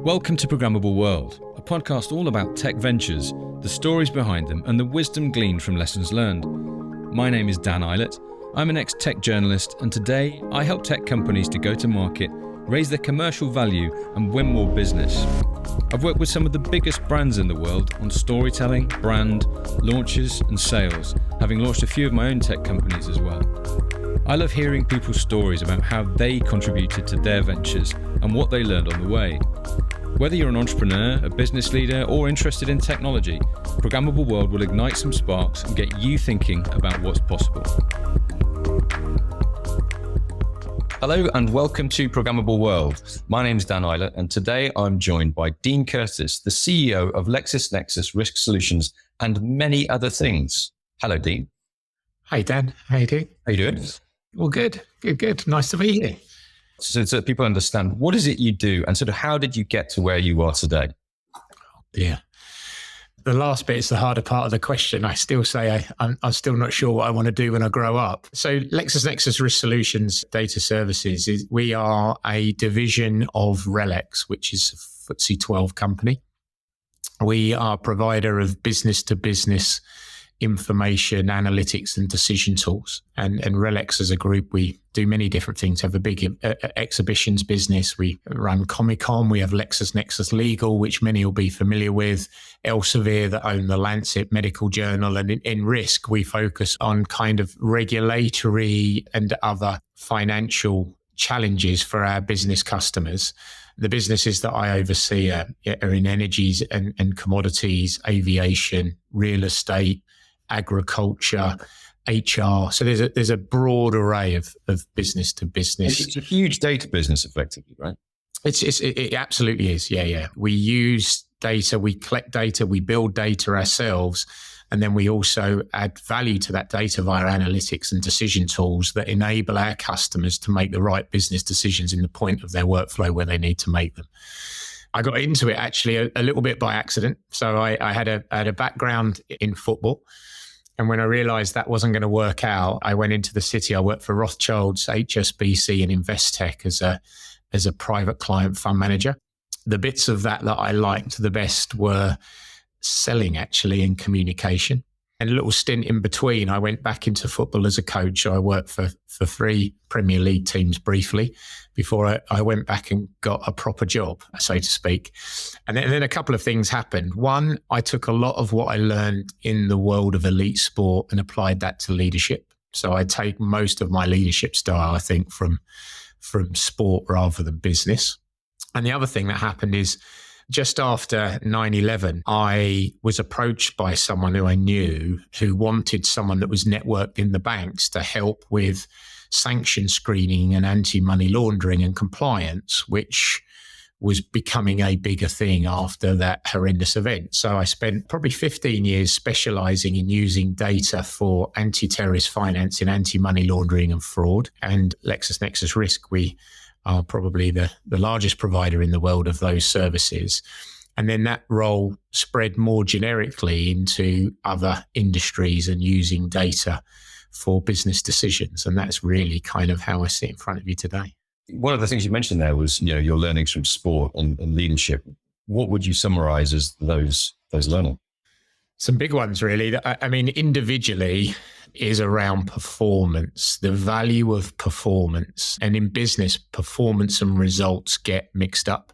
Welcome to Programmable World, a podcast all about tech ventures, the stories behind them, and the wisdom gleaned from lessons learned. My name is Dan Ilett. I'm an ex-tech journalist, and today I help tech companies to go to market, raise their commercial value, and win more business. I've worked with some of the biggest brands in the world on storytelling, brand, launches, and sales, having launched a few of my own tech companies as well. I love hearing people's stories about how they contributed to their ventures and what they learned on the way. Whether you're an entrepreneur, a business leader, or interested in technology, Programmable World will ignite some sparks and get you thinking about what's possible. Hello and welcome to Programmable World. My name is Dan Ilett, and today I'm joined by Dean Curtis, the CEO of LexisNexis Risk Solutions and many other things. Hello, Dean. Hey, Dan. How you doing? How you doing? Well, good. Nice to be here. So people understand, what is it you do and sort of how did you get to where you are today? Yeah. The last bit is the harder part of the question. I still say I'm still not sure what I want to do when I grow up. So LexisNexis Risk Solutions Data Services, we are a division of RELX, which is a FTSE 12 company. We are a provider of business-to-business information, analytics, and decision tools. And RELX as a group, we do many different things. We have a big exhibitions business. We run Comic-Con. We have LexisNexis Legal, which many will be familiar with. Elsevier, that own the Lancet Medical Journal. And in risk, we focus on kind of regulatory and other financial challenges for our business customers. The businesses that I oversee are in energies and commodities, aviation, real estate, agriculture, HR. So there's a broad array of business to business. It's a huge data business, effectively, right? It absolutely is. Yeah. We use data, we collect data, we build data ourselves, and then we also add value to that data via analytics and decision tools that enable our customers to make the right business decisions in the point of their workflow where they need to make them. I got into it actually a little bit by accident. So I had a background in football. And when I realized that wasn't going to work out, I went into the city. I worked for Rothschild's, HSBC and Investec as a private client fund manager. The bits of that I liked the best were selling actually and communication. And a little stint in between, I went back into football as a coach. I worked for 3 Premier League teams briefly before I went back and got a proper job, so to speak. And then a couple of things happened. One, I took a lot of what I learned in the world of elite sport and applied that to leadership. So I take most of my leadership style, I think, from sport rather than business. And the other thing that happened is, just after 9/11, I was approached by someone who I knew who wanted someone that was networked in the banks to help with sanction screening and anti-money laundering and compliance, which was becoming a bigger thing after that horrendous event. So I spent probably 15 years specializing in using data for anti-terrorist financing, anti-money laundering and fraud. And LexisNexis Risk, we are probably the largest provider in the world of those services. And then that role spread more generically into other industries and using data for business decisions. And that's really kind of how I sit in front of you today. One of the things you mentioned there was, your learnings from sport and leadership. What would you summarize as those learnings? Some big ones, really. I mean, individually is around performance, the value of performance. And in business, performance and results get mixed up.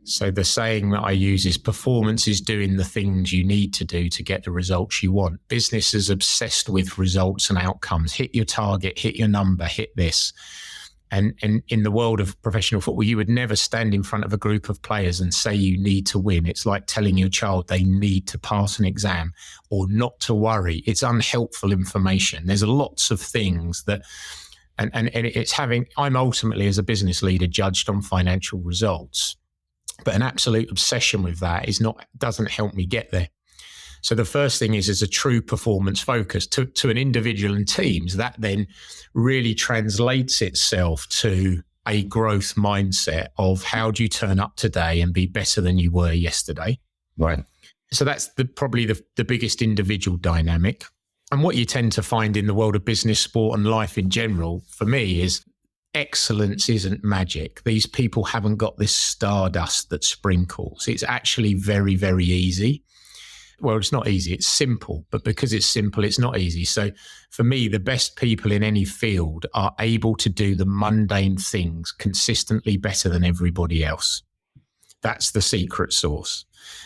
So the saying that I use is performance is doing the things you need to do to get the results you want. Business is obsessed with results and outcomes. Hit your target, hit your number, hit this. And in the world of professional football, you would never stand in front of a group of players and say you need to win. It's like telling your child they need to pass an exam or not to worry. It's unhelpful information. There's lots of things that, and it's I'm ultimately as a business leader judged on financial results, but an absolute obsession with that doesn't help me get there. So the first thing is a true performance focus to an individual and teams. That then really translates itself to a growth mindset of how do you turn up today and be better than you were yesterday. Right. So that's probably the biggest individual dynamic. And what you tend to find in the world of business, sport and life in general, for me, is excellence isn't magic. These people haven't got this stardust that sprinkles. It's actually very, very easy. Well, it's not easy. It's simple, but because it's simple, it's not easy. So for me, the best people in any field are able to do the mundane things consistently better than everybody else. That's the secret sauce.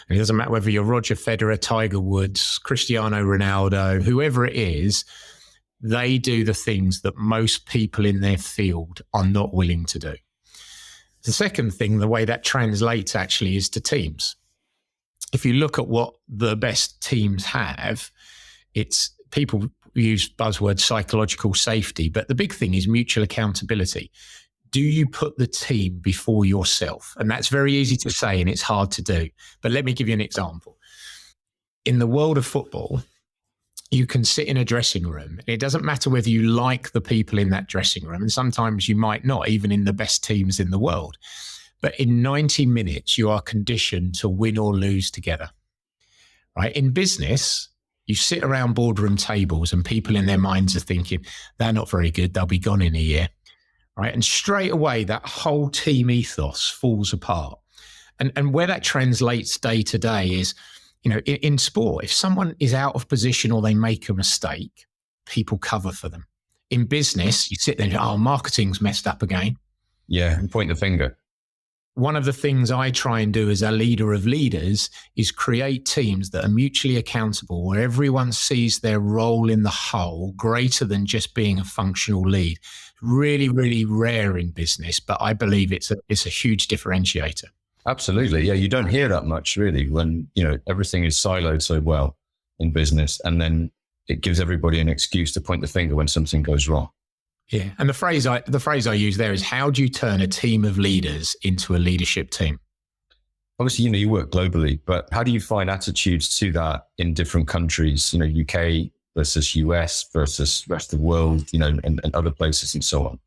And it doesn't matter whether you're Roger Federer, Tiger Woods, Cristiano Ronaldo, whoever it is, they do the things that most people in their field are not willing to do. The second thing, the way that translates actually is to teams. If you look at what the best teams have, it's people use buzzword psychological safety, but the big thing is mutual accountability. Do you put the team before yourself? And that's very easy to say and it's hard to do. But let me give you an example. In the world of football, you can sit in a dressing room. It doesn't matter whether you like the people in that dressing room, and sometimes you might not, even in the best teams in the world. But in 90 minutes, you are conditioned to win or lose together, right? In business, you sit around boardroom tables and people in their minds are thinking, they're not very good, they'll be gone in a year, right? And straight away, that whole team ethos falls apart. And where that translates day to day is, in sport, if someone is out of position or they make a mistake, people cover for them. In business, you sit there and go, oh, marketing's messed up again. Yeah, and point the finger. One of the things I try and do as a leader of leaders is create teams that are mutually accountable, where everyone sees their role in the whole greater than just being a functional lead. Really, really rare in business, but I believe it's a huge differentiator. Absolutely. Yeah, you don't hear that much really when, everything is siloed so well in business, and then it gives everybody an excuse to point the finger when something goes wrong. Yeah. And the phrase I use there is, how do you turn a team of leaders into a leadership team? Obviously, you work globally, but how do you find attitudes to that in different countries, UK versus US versus rest of the world, and other places and so on?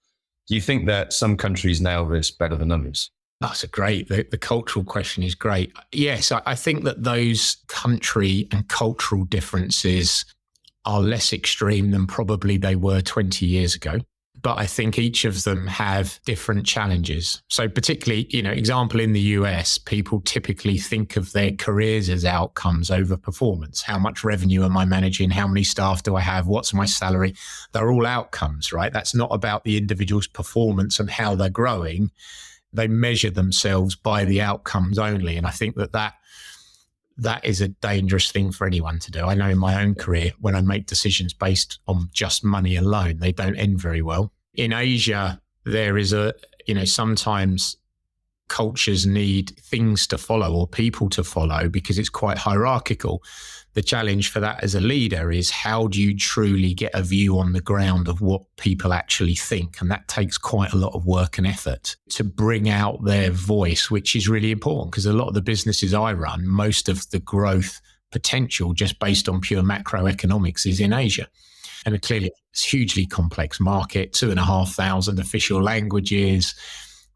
Do you think that some countries nail this better than others? That's the cultural question is great. Yes, I think that those country and cultural differences are less extreme than probably they were 20 years ago. But I think each of them have different challenges. So particularly, example in the US, people typically think of their careers as outcomes over performance. How much revenue am I managing? How many staff do I have? What's my salary? They're all outcomes, right? That's not about the individual's performance and how they're growing. They measure themselves by the outcomes only. And I think that is a dangerous thing for anyone to do. I know in my own career, when I make decisions based on just money alone, they don't end very well. In Asia, there is sometimes cultures need things to follow or people to follow because it's quite hierarchical. The challenge for that as a leader is, how do you truly get a view on the ground of what people actually think? And that takes quite a lot of work and effort to bring out their voice, which is really important because a lot of the businesses I run, most of the growth potential just based on pure macroeconomics is in Asia. And clearly it's a hugely complex market, 2,500 official languages,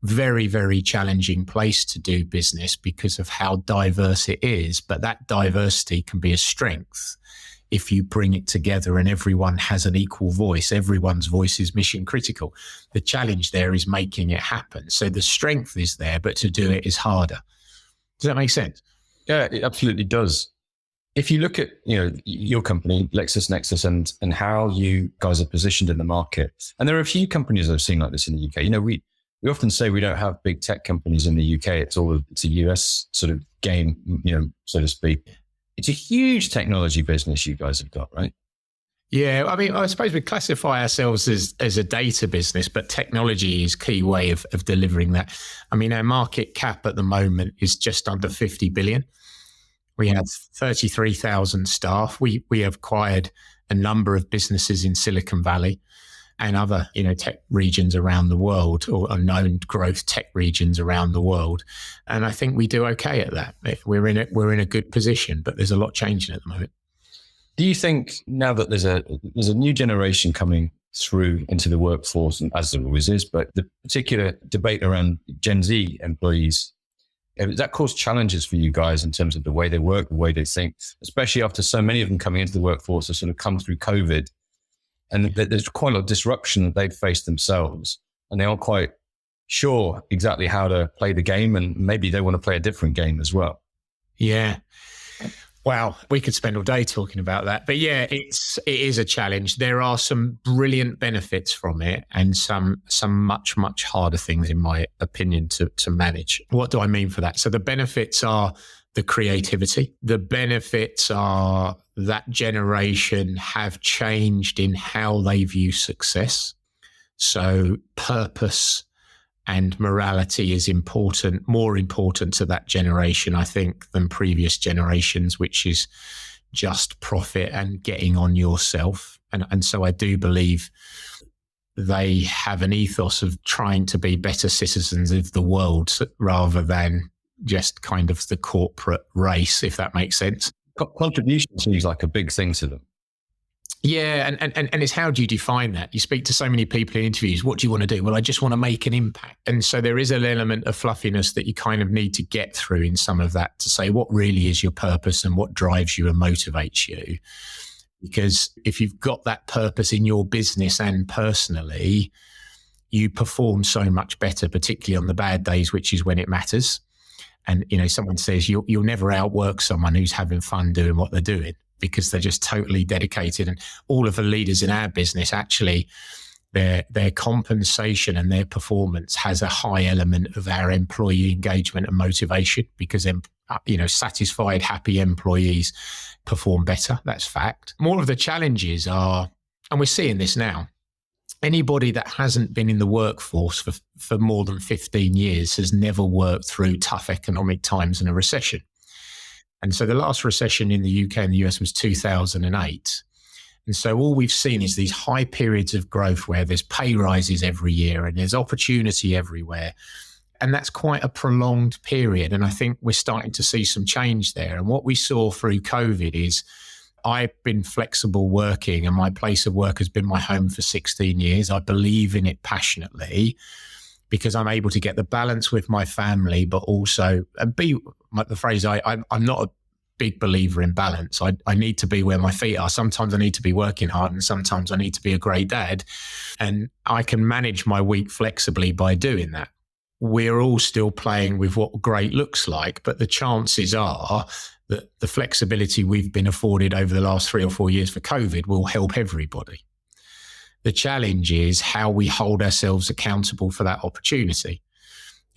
very, very challenging place to do business because of how diverse it is. But that diversity can be a strength if you bring it together and everyone has an equal voice. Everyone's voice is mission critical. The challenge there is making it happen. So the strength is there, but to do it is harder. Does that make sense? Yeah, it absolutely does. If you look at, your company, LexisNexis, and how you guys are positioned in the market, and there are a few companies I've seen like this in the UK. We often say we don't have big tech companies in the UK. It's a US sort of game, so to speak. It's a huge technology business you guys have got, right? Yeah, I suppose we classify ourselves as a data business, but technology is a key way of delivering that. Our market cap at the moment is just under 50 billion. We have 33,000 staff. We have acquired a number of businesses in Silicon Valley and other, tech regions around the world, or known growth tech regions around the world. And I think we do okay at that. We're in a good position, but there's a lot changing at the moment. Do you think now that there's a new generation coming through into the workforce, and as there always is, but the particular debate around Gen Z employees, does that cause challenges for you guys in terms of the way they work, the way they think, especially after so many of them coming into the workforce have sort of come through COVID? And there's quite a lot of disruption that they've faced themselves. and they aren't quite sure exactly how to play the game, and maybe they want to play a different game as well. Yeah. Wow, we could spend all day talking about that. But yeah, it is a challenge. There are some brilliant benefits from it and some much, much harder things, in my opinion, to manage. What do I mean for that? So the benefits are the creativity. The benefits are that generation have changed in how they view success. So purpose and morality is important, more important to that generation, I think, than previous generations, which is just profit and getting on yourself. And so I do believe they have an ethos of trying to be better citizens of the world rather than just kind of the corporate race, if that makes sense. Contribution seems like a big thing to them. Yeah, and it's how do you define that? You speak to so many people in interviews. What do you want to do? Well, I just want to make an impact. And so there is an element of fluffiness that you kind of need to get through in some of that to say what really is your purpose and what drives you and motivates you. Because if you've got that purpose in your business and personally, you perform so much better, particularly on the bad days, which is when it matters. And, someone says you'll never outwork someone who's having fun doing what they're doing, because they're just totally dedicated. And all of the leaders in our business, actually, their compensation and their performance has a high element of our employee engagement and motivation, because satisfied, happy employees perform better. That's fact. More of the challenges are, and we're seeing this now, anybody that hasn't been in the workforce for more than 15 years has never worked through tough economic times and a recession. And so the last recession in the UK and the US was 2008. And so all we've seen is these high periods of growth where there's pay rises every year and there's opportunity everywhere. And that's quite a prolonged period. And I think we're starting to see some change there. And what we saw through COVID is I've been flexible working, and my place of work has been my home for 16 years. I believe in it passionately, because I'm able to get the balance with my family, but also the phrase, I'm not a big believer in balance. I need to be where my feet are. Sometimes I need to be working hard, and sometimes I need to be a great dad. And I can manage my week flexibly by doing that. We're all still playing with what great looks like, but the chances are that the flexibility we've been afforded over the last 3 or 4 years for COVID will help everybody. The challenge is how we hold ourselves accountable for that opportunity.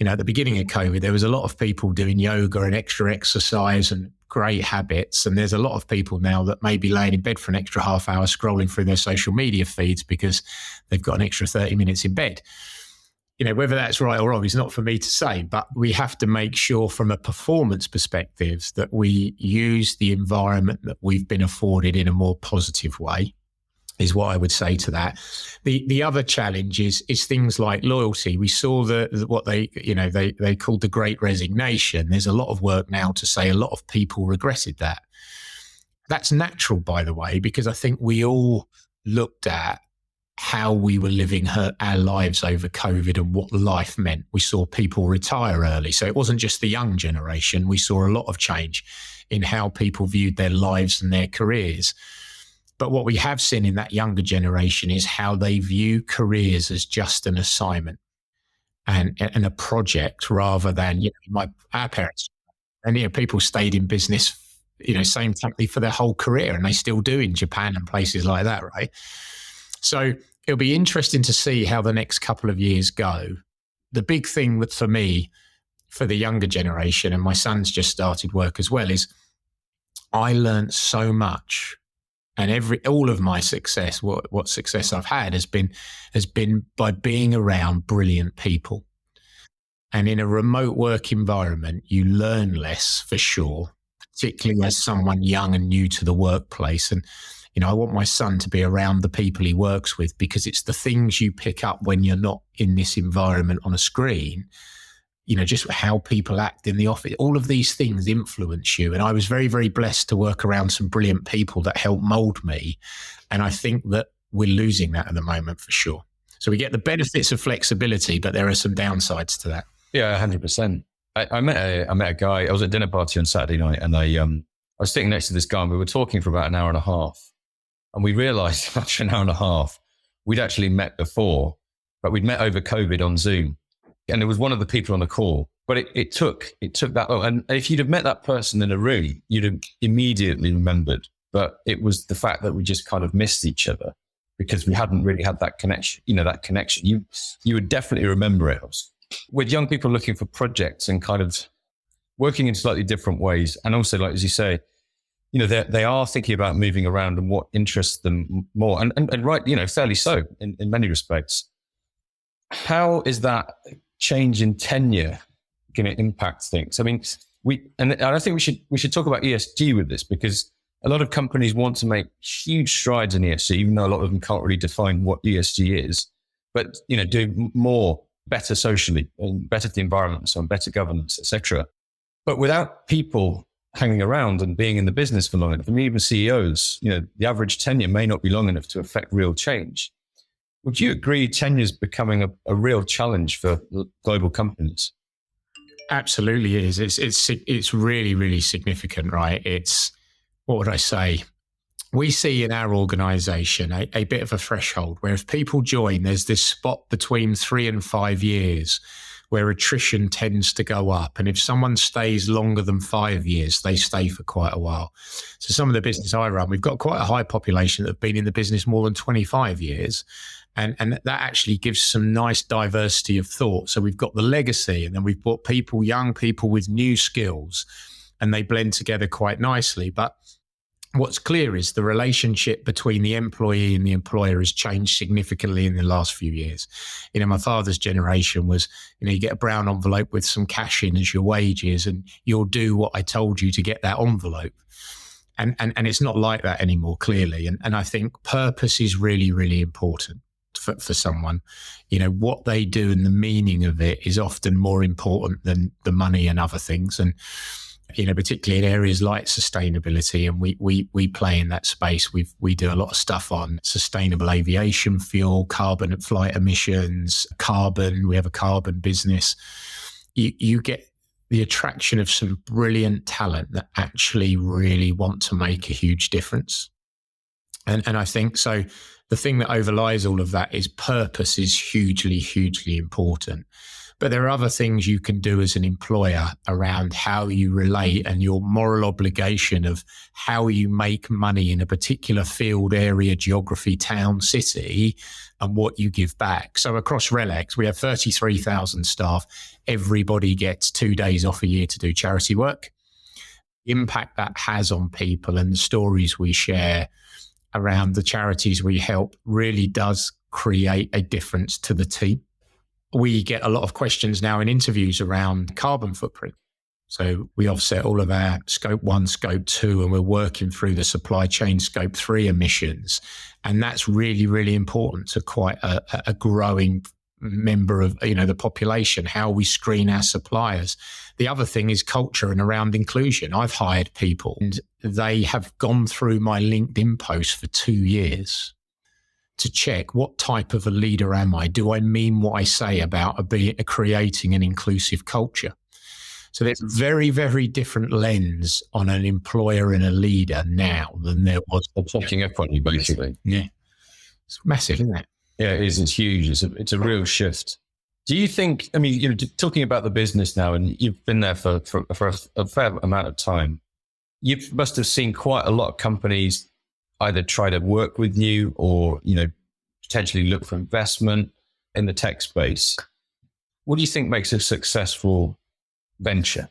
At the beginning of COVID, there was a lot of people doing yoga and extra exercise and great habits. And there's a lot of people now that may be laying in bed for an extra half hour scrolling through their social media feeds because they've got an extra 30 minutes in bed. Whether that's right or wrong is not for me to say, but we have to make sure from a performance perspective that we use the environment that we've been afforded in a more positive way, is what I would say to that. The other challenge is things like loyalty. We saw what they called the Great Resignation. There's a lot of work now to say a lot of people regretted that. That's natural, by the way, because I think we all looked at how we were living our lives over COVID and what life meant. We saw people retire early. So it wasn't just the young generation. We saw a lot of change in how people viewed their lives and their careers. But what we have seen in that younger generation is how they view careers as just an assignment and a project rather than, our parents. And, people stayed in business, same company for their whole career, and they still do in Japan and places like that, right? So it'll be interesting to see how the next couple of years go. The big thing that for me, for the younger generation, and my son's just started work as well, is I learned so much. And all of my success, what success I've had has been by being around brilliant people. And in a remote work environment, you learn less for sure, particularly as someone young and new to the workplace. And I want my son to be around the people he works with, because it's the things you pick up when you're not in this environment on a screen, just how people act in the office. All of these things influence you. And I was very, very blessed to work around some brilliant people that helped mold me. And I think that we're losing that at the moment for sure. So we get the benefits of flexibility, but there are some downsides to that. Yeah, 100%. I met a guy. I was at a dinner party on Saturday night, and I was sitting next to this guy, and we were talking for about an hour and a half. And we realized after an hour and a half, we'd actually met before, but we'd met over COVID on Zoom, and it was one of the people on the call. But it took that long. And if you'd have met that person in a room, you'd have immediately remembered. But it was the fact that we just kind of missed each other because we hadn't really had that connection. That connection. You would definitely remember it. With young people looking for projects and kind of working in slightly different ways, and also, like as you say, they are thinking about moving around and what interests them more, and right, fairly so in many respects. How is that change in tenure going to impact things? I mean, I think we should talk about ESG with this, because a lot of companies want to make huge strides in ESG, even though a lot of them can't really define what ESG is. But do more, better socially, and better to the environment, so on, better governance, etc. But without people hanging around and being in the business for long enough, I mean, even CEOs, the average tenure may not be long enough to affect real change. Would you agree tenure is becoming a real challenge for global companies? Absolutely is. It's really, really significant, right? It's, what would I say? We see in our organization a bit of a threshold where if people join, there's this spot between 3 and 5 years where attrition tends to go up. And if someone stays longer than 5 years, they stay for quite a while. So some of the business I run, we've got quite a high population that have been in the business more than 25 years. And that actually gives some nice diversity of thought. So we've got the legacy, and then we've got young people with new skills, and they blend together quite nicely. But what's clear is the relationship between the employee and the employer has changed significantly in the last few years. My father's generation was, you get a brown envelope with some cash in as your wages, and you'll do what I told you to get that envelope. And it's not like that anymore, clearly. And I think purpose is really, really important for someone. What they do and the meaning of it is often more important than the money and other things. And particularly in areas like sustainability, and we play in that space. We do a lot of stuff on sustainable aviation fuel, carbon flight emissions, carbon. We have a carbon business. You get the attraction of some brilliant talent that actually really want to make a huge difference. And I think so. The thing that overlies all of that is purpose is hugely, hugely important. But there are other things you can do as an employer around how you relate and your moral obligation of how you make money in a particular field, area, geography, town, city, and what you give back. So across RELX, we have 33,000 staff. Everybody gets 2 days off a year to do charity work. The impact that has on people and the stories we share around the charities we help really does create a difference to the team. We get a lot of questions now in interviews around carbon footprint. So we offset all of our scope 1, scope 2, and we're working through the supply chain scope 3 emissions. And that's really, really important to quite a growing member of the population, how we screen our suppliers. The other thing is culture and around inclusion. I've hired people and they have gone through my LinkedIn post for 2 years to check what type of a leader am I? Do I mean what I say about creating an inclusive culture? So there's a very, very different lens on an employer and a leader now than there was. Checking up on you, basically. Yeah. It's massive, isn't it? Yeah, it is. It's huge. It's a real shift. Do you think, talking about the business now, and you've been there for a fair amount of time, you must have seen quite a lot of companies either try to work with you or, potentially look for investment in the tech space. What do you think makes a successful venture?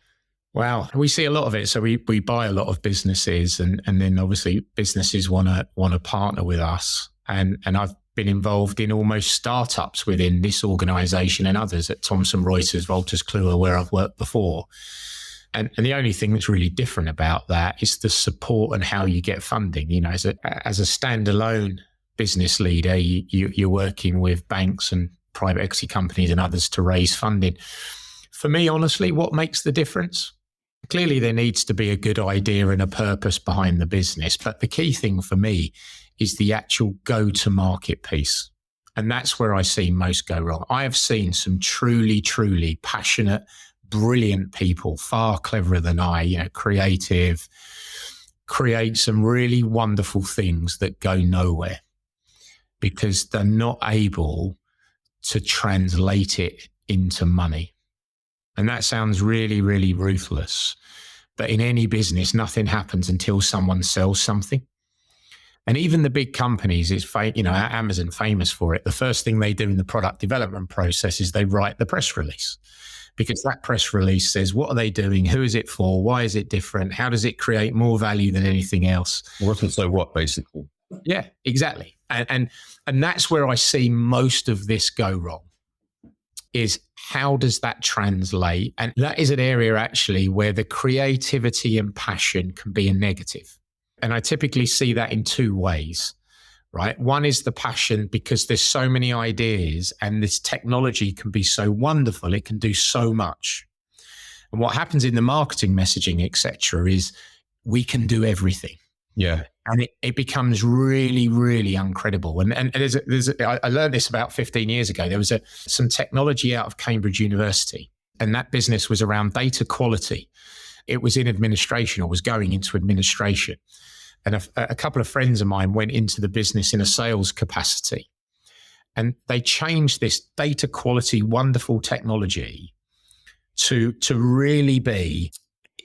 Wow, we see a lot of it. So we buy a lot of businesses, and then obviously businesses want to partner with us. And I've been involved in almost startups within this organization and others at Thomson Reuters, Wolters Kluwer, where I've worked before. And the only thing that's really different about that is the support and how you get funding. As a standalone business leader, you're working with banks and private equity companies and others to raise funding. For me, honestly, what makes the difference? Clearly, there needs to be a good idea and a purpose behind the business. But the key thing for me is the actual go-to-market piece. And that's where I see most go wrong. I have seen some truly, truly passionate, brilliant people, far cleverer than I, creative, create some really wonderful things that go nowhere because they're not able to translate it into money. And that sounds really, really ruthless. But in any business, nothing happens until someone sells something. And even the big companies, Amazon famous for it. The first thing they do in the product development process is they write the press release, because that press release says, what are they doing? Who is it for? Why is it different? How does it create more value than anything else? Wasn't so what, basically. Yeah, exactly. And that's where I see most of this go wrong, is how does that translate? And that is an area actually where the creativity and passion can be a negative. And I typically see that in two ways, right? One is the passion, because there's so many ideas and this technology can be so wonderful. It can do so much. And what happens in the marketing messaging, etc., is we can do everything. Yeah. And it becomes really, really uncredible. And I learned this about 15 years ago. There was some technology out of Cambridge University, and that business was around data quality. It was in administration, or was going into administration. And a couple of friends of mine went into the business in a sales capacity. And they changed this data quality, wonderful technology to really be,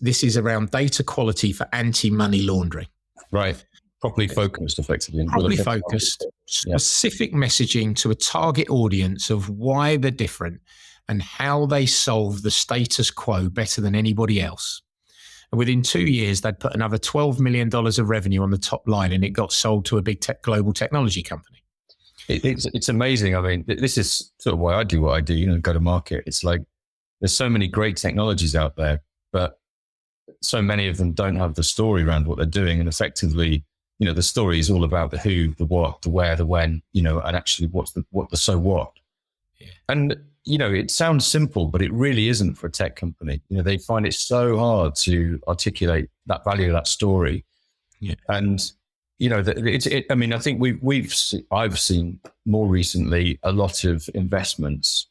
this is around data quality for anti-money laundering. Right. Properly focused, effectively. Properly focused, specific messaging to a target audience of why they're different and how they solve the status quo better than anybody else. And within 2 years, they'd put another $12 million of revenue on the top line, and it got sold to a big global technology company. It's amazing. I mean, this is sort of why I do what I do, go to market. It's like there's so many great technologies out there, but so many of them don't have the story around what they're doing. And effectively, the story is all about the who, the what, the where, the when, and actually what's the so what. Yeah. And, it sounds simple, but it really isn't for a tech company. They find it so hard to articulate that value of that story. Yeah. And, I think I've seen more recently a lot of investments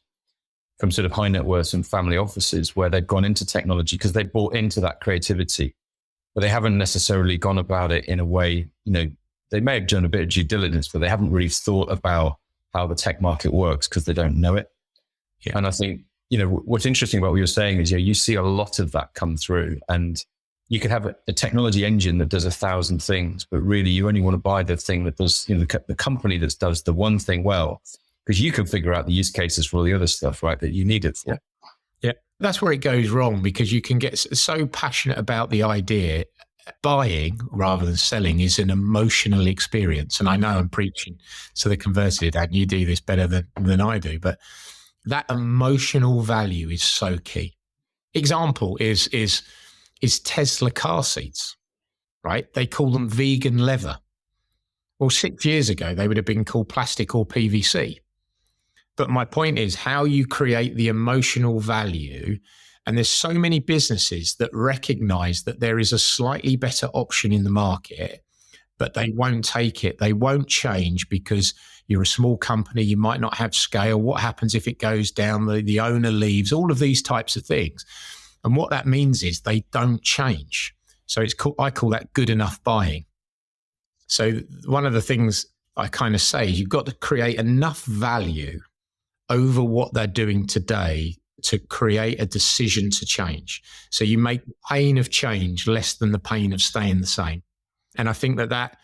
from sort of high net worth and family offices where they've gone into technology because they bought into that creativity, but they haven't necessarily gone about it in a way, they may have done a bit of due diligence, but they haven't really thought about how the tech market works because they don't know it. Yeah. And I think, what's interesting about what you're saying is, you see a lot of that come through, and you could have a technology engine that does 1,000 things, but really you only want to buy the thing that does, the company that does the one thing well, because you can figure out the use cases for all the other stuff, right, that you need it for. Yeah. That's where it goes wrong, because you can get so passionate about the idea. Buying rather than selling is an emotional experience. And I know I'm preaching to the converted, and you do this better than I do, but that emotional value is so key. Example is Tesla car seats, right? They call them vegan leather. Well, 6 years ago, they would have been called plastic or PVC. But my point is how you create the emotional value. And there's so many businesses that recognize that there is a slightly better option in the market, but they won't take it. They won't change because you're a small company. You might not have scale. What happens if it goes down? The owner leaves, all of these types of things. And what that means is they don't change. So I call that good enough buying. So one of the things I kind of say is you've got to create enough value over what they're doing today to create a decision to change. So you make the pain of change less than the pain of staying the same. And I think that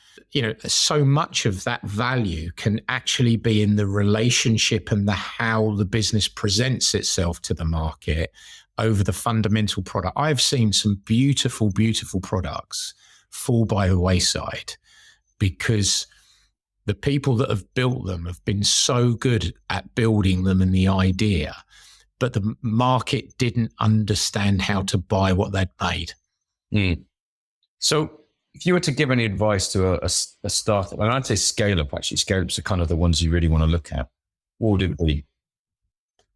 so much of that value can actually be in the relationship and how the business presents itself to the market over the fundamental product. I've seen some beautiful, beautiful products fall by the wayside because the people that have built them have been so good at building them and the idea, but the market didn't understand how to buy what they'd made. Mm. So if you were to give any advice to a startup, and I'd say scale-up, actually, scale-ups are kind of the ones you really want to look at, what would it be?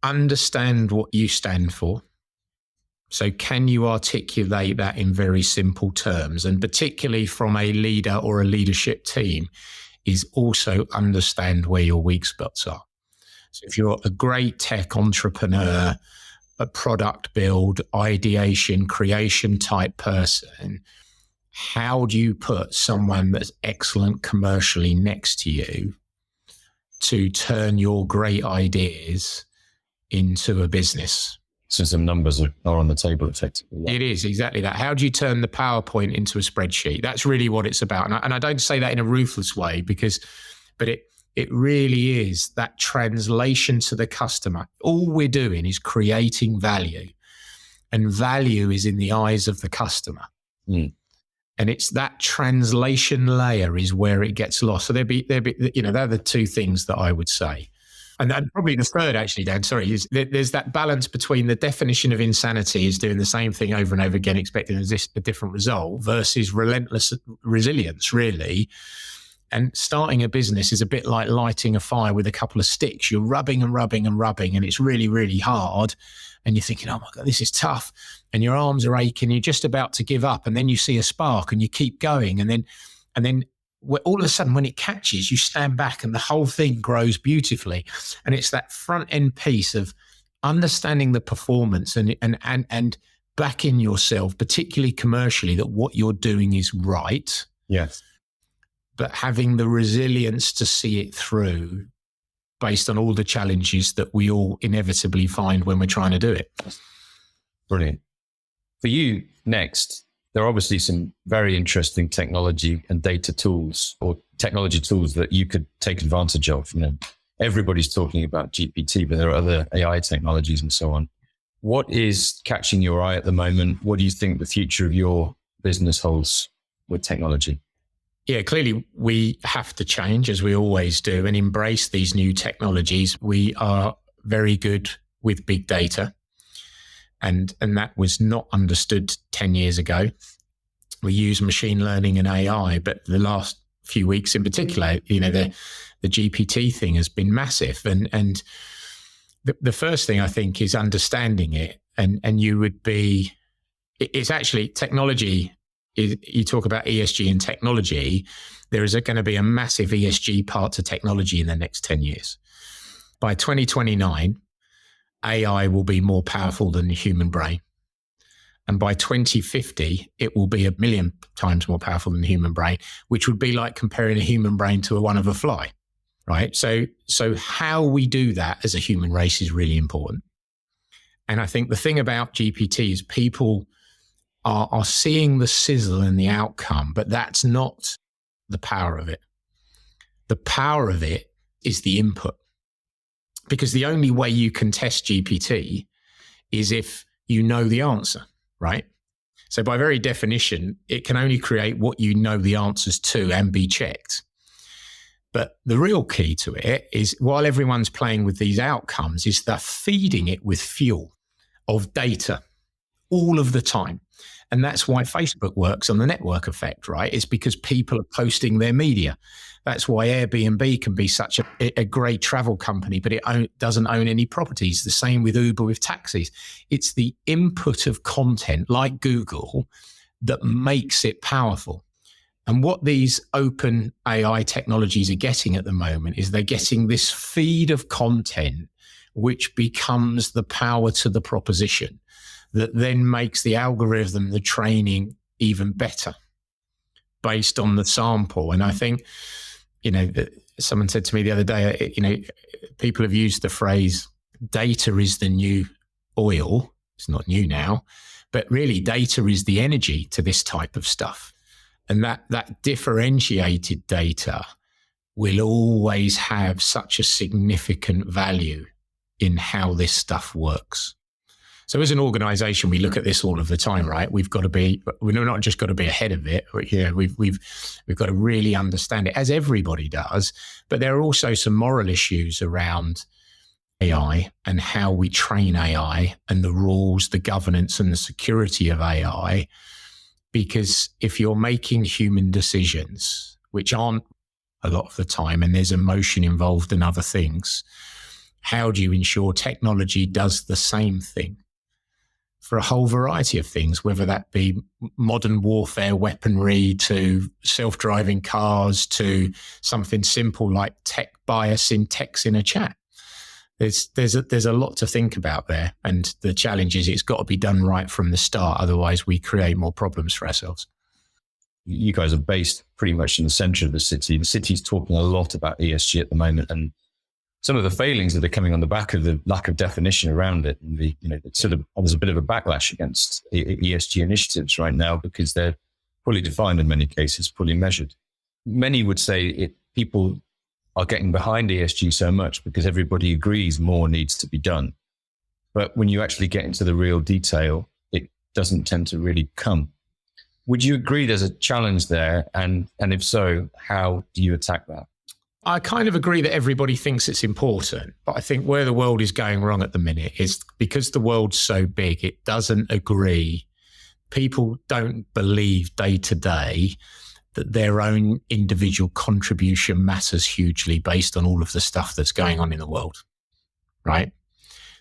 Understand what you stand for. So can you articulate that in very simple terms? And particularly from a leader or a leadership team, is also understand where your weak spots are. So if you're a great tech entrepreneur, a product build, ideation, creation type person, how do you put someone that's excellent commercially next to you to turn your great ideas into a business. So some numbers are on the table effectively. Yeah. It is exactly that. How do you turn the PowerPoint into a spreadsheet? That's really what it's about. And I don't say that in a ruthless way but it really is that translation to the customer. All we're doing is creating value, and value is in the eyes of the customer. Mm. And it's that translation layer is where it gets lost. So they're the two things that I would say. And probably the third, actually, Dan, sorry, is there's that balance between the definition of insanity is doing the same thing over and over again, expecting a different result, versus relentless resilience, really. And starting a business is a bit like lighting a fire with a couple of sticks. You're rubbing and rubbing and rubbing, and it's really, really hard. And you're thinking, oh my God, this is tough. And your arms are aching. You're just about to give up. And then you see a spark and you keep going. And then all of a sudden, when it catches, you stand back and the whole thing grows beautifully. And it's that front end piece of understanding the performance and backing yourself, particularly commercially, that what you're doing is right. Yes. But having the resilience to see it through based on all the challenges that we all inevitably find when we're trying to do it. Brilliant. For you, next, there are obviously some very interesting technology and data tools or technology tools that you could take advantage of. Everybody's talking about GPT, but there are other AI technologies and so on. What is catching your eye at the moment? What do you think the future of your business holds with technology? Yeah, clearly we have to change, as we always do, and embrace these new technologies. We are very good with big data, and that was not understood 10 years ago. We use machine learning and AI, but the last few weeks in particular, the GPT thing has been massive. And the first thing I think is understanding it, and it's actually technology. You talk about ESG and technology, there is going to be a massive ESG part to technology in the next 10 years. By 2029, AI will be more powerful than the human brain. And by 2050, it will be 1 million times more powerful than the human brain, which would be like comparing a human brain to one of a fly, right? So how we do that as a human race is really important. And I think the thing about GPT is people are seeing the sizzle and the outcome, but that's not the power of it. The power of it is the input. Because the only way you can test GPT is if you know the answer, right? So by very definition, it can only create what you know the answers to and be checked. But the real key to it is, while everyone's playing with these outcomes, is they're feeding it with fuel of data all of the time. And that's why Facebook works on the network effect, right? It's because people are posting their media. That's why Airbnb can be such a great travel company, but it doesn't own any properties. The same with Uber with taxis. It's the input of content like Google that makes it powerful. And what these open AI technologies are getting at the moment is they're getting this feed of content, which becomes the power to the proposition, that then makes the algorithm, the training, even better based on the sample. And I think, someone said to me the other day, people have used the phrase, data is the new oil. It's not new now, but really data is the energy to this type of stuff. And that differentiated data will always have such a significant value in how this stuff works. So as an organization, we look at this all of the time, right? We've not just got to be ahead of it. We've got to really understand it, as everybody does. But there are also some moral issues around AI and how we train AI and the rules, the governance and the security of AI. Because if you're making human decisions, which aren't a lot of the time, and there's emotion involved and other things, how do you ensure technology does the same thing for a whole variety of things, whether that be modern warfare weaponry to self-driving cars to something simple like tech bias in text in a chat? There's a lot to think about there. And the challenge is it's got to be done right from the start. Otherwise, we create more problems for ourselves. You guys are based pretty much in the center of the city. The city's talking a lot about ESG at the moment. And some of the failings that are coming on the back of the lack of definition around it, and there's a bit of a backlash against ESG initiatives right now because they're fully defined in many cases, fully measured. Many would say people are getting behind ESG so much because everybody agrees more needs to be done. But when you actually get into the real detail, it doesn't tend to really come. Would you agree there's a challenge there? And if so, how do you attack that? I kind of agree that everybody thinks it's important, but I think where the world is going wrong at the minute is because the world's so big, it doesn't agree. People don't believe day to day that their own individual contribution matters hugely based on all of the stuff that's going on in the world, right?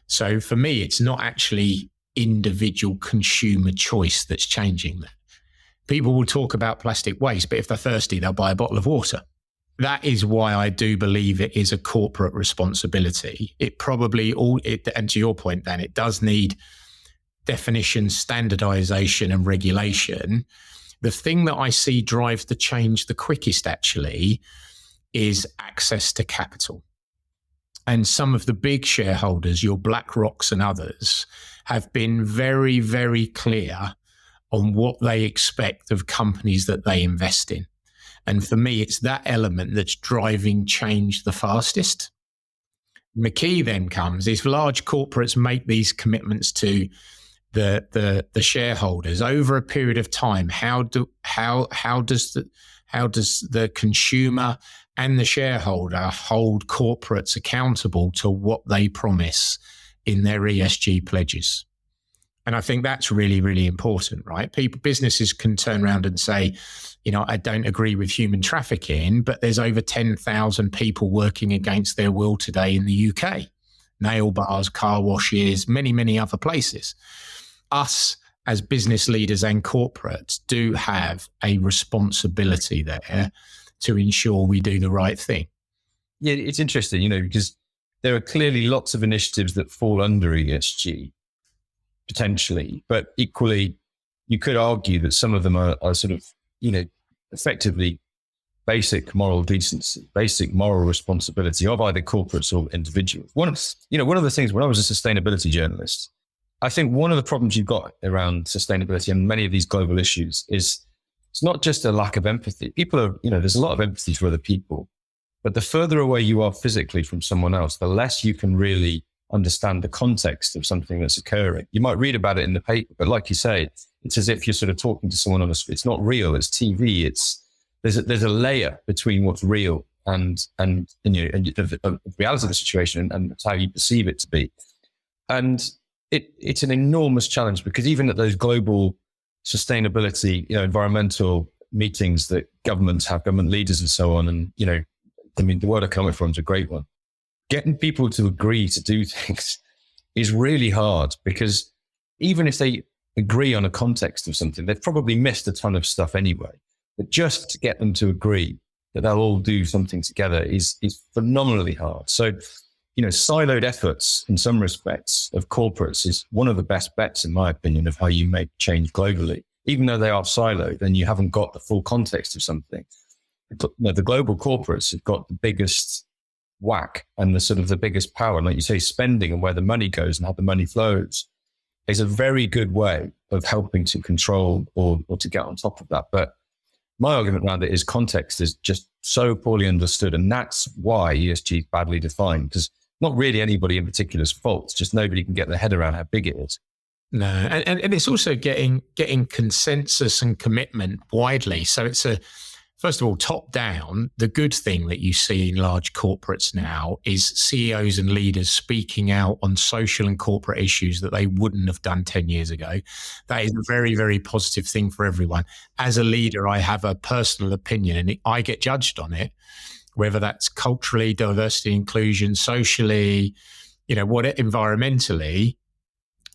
So for me, it's not actually individual consumer choice that's changing that. People will talk about plastic waste, but if they're thirsty, they'll buy a bottle of water. That is why I do believe it is a corporate responsibility. It probably and to your point, Dan, it does need definition, standardization, and regulation. The thing that I see drive the change the quickest actually is access to capital. And some of the big shareholders, your BlackRocks and others, have been very, very clear on what they expect of companies that they invest in. And for me, it's that element that's driving change the fastest. The key then comes if large corporates make these commitments to the shareholders over a period of time, how does the consumer and the shareholder hold corporates accountable to what they promise in their ESG pledges? And I think that's really, really important, right? Businesses can turn around and say, I don't agree with human trafficking, but there's over 10,000 people working against their will today in the UK. Nail bars, car washes, many, many other places. Us as business leaders and corporates do have a responsibility there to ensure we do the right thing. Yeah, it's interesting, because there are clearly lots of initiatives that fall under ESG, potentially, but equally, you could argue that some of them are sort of, effectively basic moral decency, basic moral responsibility of either corporates or individuals. One of the things when I was a sustainability journalist, I think one of the problems you've got around sustainability and many of these global issues is it's not just a lack of empathy. People are, there's a lot of empathy for other people, but the further away you are physically from someone else, the less you can really understand the context of something that's occurring. You might read about it in the paper, but like you say, it's as if you're sort of talking to someone it's not real, it's TV. There's a layer between what's real and the reality of the situation and how you perceive it to be. And it's an enormous challenge because even at those global sustainability, environmental meetings that governments have, government leaders and so on, and, the World Economic Forum is a great one. Getting people to agree to do things is really hard because even if they agree on a context of something, they've probably missed a ton of stuff anyway. But just to get them to agree that they'll all do something together is phenomenally hard. So, siloed efforts in some respects of corporates is one of the best bets, in my opinion, of how you make change globally. Even though they are siloed and you haven't got the full context of something. The global corporates have got the biggest whack and the biggest power. And like you say, spending and where the money goes and how the money flows is a very good way of helping to control or to get on top of that. But my argument around it is context is just so poorly understood. And that's why ESG is badly defined, because not really anybody in particular's fault. It's just nobody can get their head around how big it is. No, and it's also getting consensus and commitment widely. So it's first of all, top down, the good thing that you see in large corporates now is CEOs and leaders speaking out on social and corporate issues that they wouldn't have done 10 years ago. That is a very, very positive thing for everyone. As a leader, I have a personal opinion and I get judged on it, whether that's culturally, diversity, inclusion, socially, environmentally.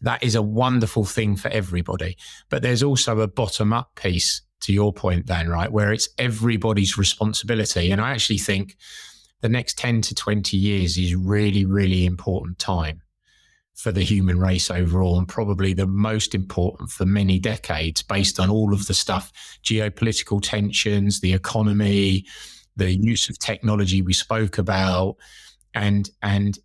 That is a wonderful thing for everybody. But there's also a bottom-up piece, to your point, Dan, right, where it's everybody's responsibility. And I actually think the next 10 to 20 years is really, really important time for the human race overall, and probably the most important for many decades based on all of the stuff, geopolitical tensions, the economy, the use of technology we spoke about, And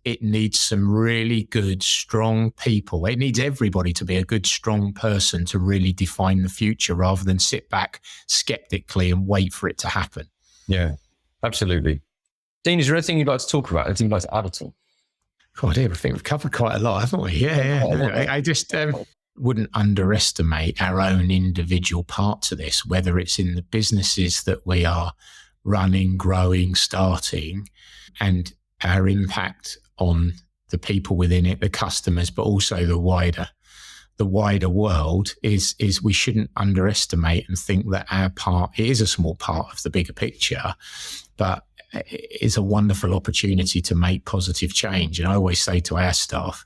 it needs some really good, strong people. It needs everybody to be a good, strong person to really define the future rather than sit back skeptically and wait for it to happen. Yeah, absolutely. Dean, is there anything you'd like to talk about? Anything you'd like to add at all? Oh, dear, I think we've covered quite a lot, haven't we? Yeah. I just wouldn't underestimate our own individual part to this, whether it's in the businesses that we are running, growing, starting, and our impact on the people within it, the customers, but also the wider world is we shouldn't underestimate and think that our part, it is a small part of the bigger picture, but it is a wonderful opportunity to make positive change. And I always say to our staff,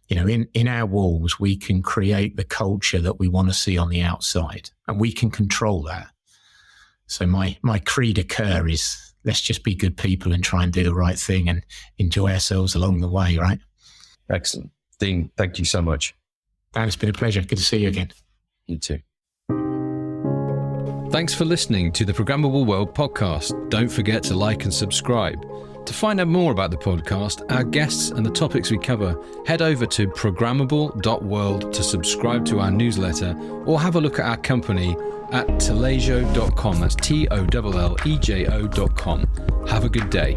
in our walls, we can create the culture that we want to see on the outside, and we can control that. So my cri de coeur is, let's just be good people and try and do the right thing and enjoy ourselves along the way, right? Excellent. Dean, thank you so much. Dan, it's been a pleasure. Good to see you again. You too. Thanks for listening to the Programmable World podcast. Don't forget to like and subscribe. To find out more about the podcast, our guests and the topics we cover, head over to programmable.world to subscribe to our newsletter or have a look at our company at tollejo.com. That's TOLLEJO.com. Have a good day.